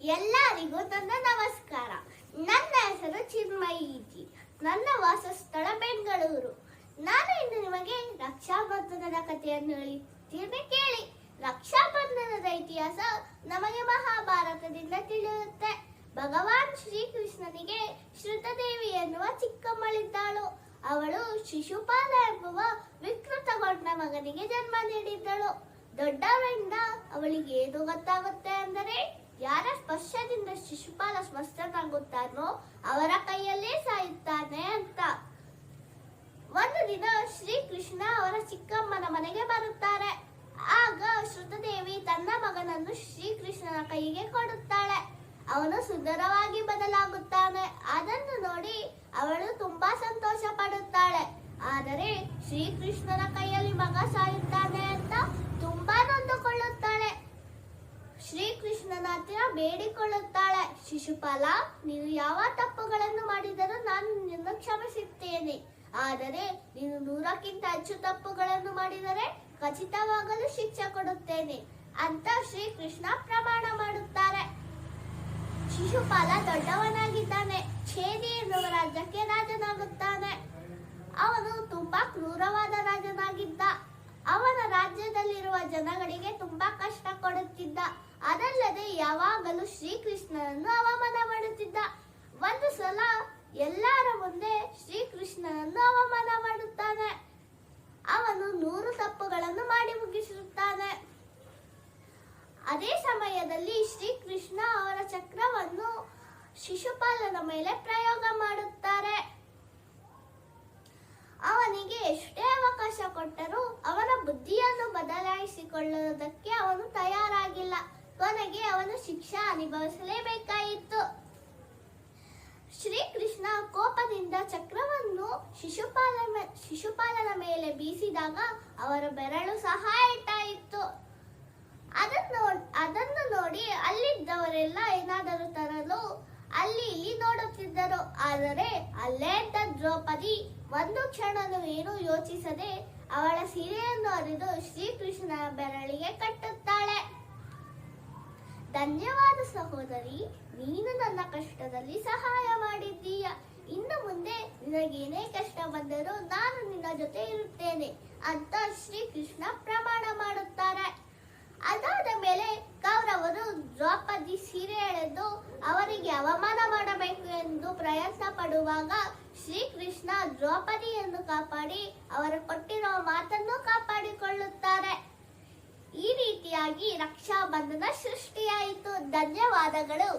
ಎಲ್ಲರಿಗೂ ನನ್ನ ನಮಸ್ಕಾರ. ನನ್ನ ಹೆಸರು ಚಿನ್ಮಯಿ. ನನ್ನ ವಾಸಸ್ಥಳ ಬೆಂಗಳೂರು. ನಾನು ಇಂದು ನಿಮಗೆ ರಕ್ಷಾಬಂಧನದ ಕಥೆಯನ್ನು ಹೇಳುತ್ತೇನೆ, ಕೇಳಿ. ರಕ್ಷಾಬಂಧನದ ಇತಿಹಾಸ ನಮಗೆ ಮಹಾಭಾರತದಿಂದ ತಿಳಿಯುತ್ತೆ. ಭಗವಾನ್ ಶ್ರೀಕೃಷ್ಣನಿಗೆ ಶ್ರುತದೇವಿ ಎನ್ನುವ ಚಿಕ್ಕಮ್ಮಳಿದ್ದಳು. ಅವಳು ಶಿಶುಪಾಲ ಎಂಬುವ ವಿಕೃತಗೊಂಡ ಮಗನಿಗೆ ಜನ್ಮ ನೀಡಿದ್ದಳು. ದೊಡ್ಡವರಿಂದ ಅವಳಿಗೆ ಏನು ಗೊತ್ತಾಗುತ್ತೆ ಅಂದರೆ, ಯಾರ ಸ್ಪರ್ಶದಿಂದ ಶಿಶುಪಾಲ ಸ್ವಸ್ಥನಾಗುತ್ತಾನೋ ಅವರ ಕೈಯಲ್ಲೇ ಸಾಯುತ್ತಾನೆ ಅಂತ. ಒಂದು ದಿನ ಶ್ರೀಕೃಷ್ಣ ಅವರ ಚಿಕ್ಕಮ್ಮನ ಮನೆಗೆ ಬರುತ್ತಾರೆ. ಆಗ ಶ್ರುತದೇವಿ ತನ್ನ ಮಗನನ್ನು ಶ್ರೀಕೃಷ್ಣನ ಕೈಗೆ ಕೊಡುತ್ತಾಳೆ. ಅವನು ಸುಂದರವಾಗಿ ಬದಲಾಗುತ್ತಾನೆ. ಅದನ್ನು ನೋಡಿ ಅವಳು ತುಂಬಾ ಸಂತೋಷ ಪಡುತ್ತಾಳೆ. ಆದರೆ ಶ್ರೀಕೃಷ್ಣನ ಕೈಯಲ್ಲಿ ಮಗ ಸಾಯುತ್ತಾನೆ ಅಂತ ತುಂಬಾ ನೊಂದುಕೊಳ್ಳುತ್ತಾಳೆ. ಶ್ರೀಕೃಷ್ಣನ ಹತ್ತಿರ ಬೇಡಿಕೊಳ್ಳುತ್ತಾಳೆ, ಶಿಶುಪಾಲ, ನೀನು ಯಾವ ತಪ್ಪುಗಳನ್ನು ಮಾಡಿದರೂ ನಾನು ನಿನ್ನನ್ನು ಕ್ಷಮಿಸುತ್ತೇನೆ. ಆದರೆ ನೀನು 100ಕ್ಕಿಂತ ಹೆಚ್ಚು ತಪ್ಪುಗಳನ್ನು ಮಾಡಿದರೆ ಖಚಿತವಾಗಲು ಶಿಕ್ಷೆ ಕೊಡುತ್ತೇನೆ ಅಂತ ಶ್ರೀಕೃಷ್ಣ ಪ್ರಮಾಣ ಮಾಡುತ್ತಾರೆ. ಶಿಶುಪಾಲ ದೊಡ್ಡವನಾಗಿದ್ದಾನೆ. ಛೇದಿ ಎನ್ನುವ ರಾಜ್ಯಕ್ಕೆ ರಾಜನಾಗುತ್ತಾನೆ. ಅವನು ತುಂಬಾ ಕ್ರೂರವಾದ ರಾಜನಾಗಿದ್ದ. ಅವನ ರಾಜ್ಯದಲ್ಲಿರುವ ಜನಗಳಿಗೆ ತುಂಬಾ ಕಷ್ಟ ಕೊಡುತ್ತಿದ್ದ. ಅದಲ್ಲದೆ ಯಾವಾಗಲೂ ಶ್ರೀಕೃಷ್ಣನನ್ನು ಅವಮಾನ ಮಾಡುತ್ತಿದ್ದ. ಒಂದು ಸಲ ಎಲ್ಲರ ಮುಂದೆ ಶ್ರೀಕೃಷ್ಣನನ್ನು ಅವಮಾನ ಮಾಡುತ್ತಾನೆ. ಅವನು 100 ತಪ್ಪುಗಳನ್ನು ಮಾಡಿ ಮುಗಿಸುತ್ತಾನೆ. ಅದೇ ಸಮಯದಲ್ಲಿ ಶ್ರೀಕೃಷ್ಣ ಅವರ ಚಕ್ರವನ್ನು ಶಿಶುಪಾಲನ ಮೇಲೆ ಪ್ರಯೋಗ ಮಾಡುತ್ತಾರೆ. ಅವನಿಗೆ ಎಷ್ಟೇ ಅವಕಾಶ ಕೊಟ್ಟರೂ ಅವನ ಬುದ್ಧಿಯನ್ನು ಬದಲಾಯಿಸಿಕೊಳ್ಳುವುದಕ್ಕೆ ಅವನು ತಯಾರಾಗಿಲ್ಲ. ಕೊನೆಗೆ ಅವನು ಶಿಕ್ಷೆ ಅನುಭವಿಸಲೇಬೇಕಾಯಿತು. ಶ್ರೀಕೃಷ್ಣ ಕೋಪದಿಂದ ಚಕ್ರವನ್ನು ಶಿಶುಪಾಲನ ಮೇಲೆ ಬೀಸಿದಾಗ ಅವರ ಬೆರಳು ಸಹ ಏಟಾಯಿತು. ಅದನ್ನು ನೋಡಿ ಅಲ್ಲಿದ್ದವರೆಲ್ಲ ಏನಾದರೂ ತರಲು ಅಲ್ಲಿ ಇಲ್ಲಿ ನೋಡುತ್ತಿದ್ದರು. ಆದರೆ ಅಲ್ಲೇ ಇದ್ದ ದ್ರೌಪದಿ ಒಂದು ಕ್ಷಣನೂ ಏನೂ ಯೋಚಿಸದೆ ಅವಳ ಸೀರೆಯನ್ನು ಹರಿದು ಶ್ರೀಕೃಷ್ಣನ ಬೆರಳಿಗೆ ಕಟ್ಟುತ್ತಾಳೆ. ಧನ್ಯವಾದ ಸಹೋದರಿ, ನೀನು ನನ್ನ ಕಷ್ಟದಲ್ಲಿ ಸಹಾಯ ಮಾಡಿದ್ದೀಯ. ಇನ್ನು ಮುಂದೆ ನಿನಗೇನೇ ಕಷ್ಟ ಬಂದರೂ ನಾನು ನಿನ್ನ ಜೊತೆ ಇರುತ್ತೇನೆ ಅಂತ ಶ್ರೀಕೃಷ್ಣ ಪ್ರಮಾಣ ಮಾಡುತ್ತಾರೆ. ಅದಾದ ಮೇಲೆ ಕೌರವರು ದ್ರೌಪದಿ ಸೀರೆ ಎಳೆದು ಅವರಿಗೆ ಅವಮಾನ ಮಾಡಬೇಕು ಎಂದು ಪ್ರಯತ್ನ ಪಡುವಾಗ ಶ್ರೀಕೃಷ್ಣ ದ್ರೌಪದಿಯನ್ನು ಕಾಪಾಡಿ ಅವರು ಕೊಟ್ಟಿರುವ ಮಾತನ್ನು ಕಾಪಾಡಿಕೊಳ್ಳುತ್ತಾರೆ. ಈ ರೀತಿಯಾಗಿ ರಕ್ಷಾಬಂಧನ ಸೃಷ್ಟಿಯಾಯಿತು. ಧನ್ಯವಾದಗಳು.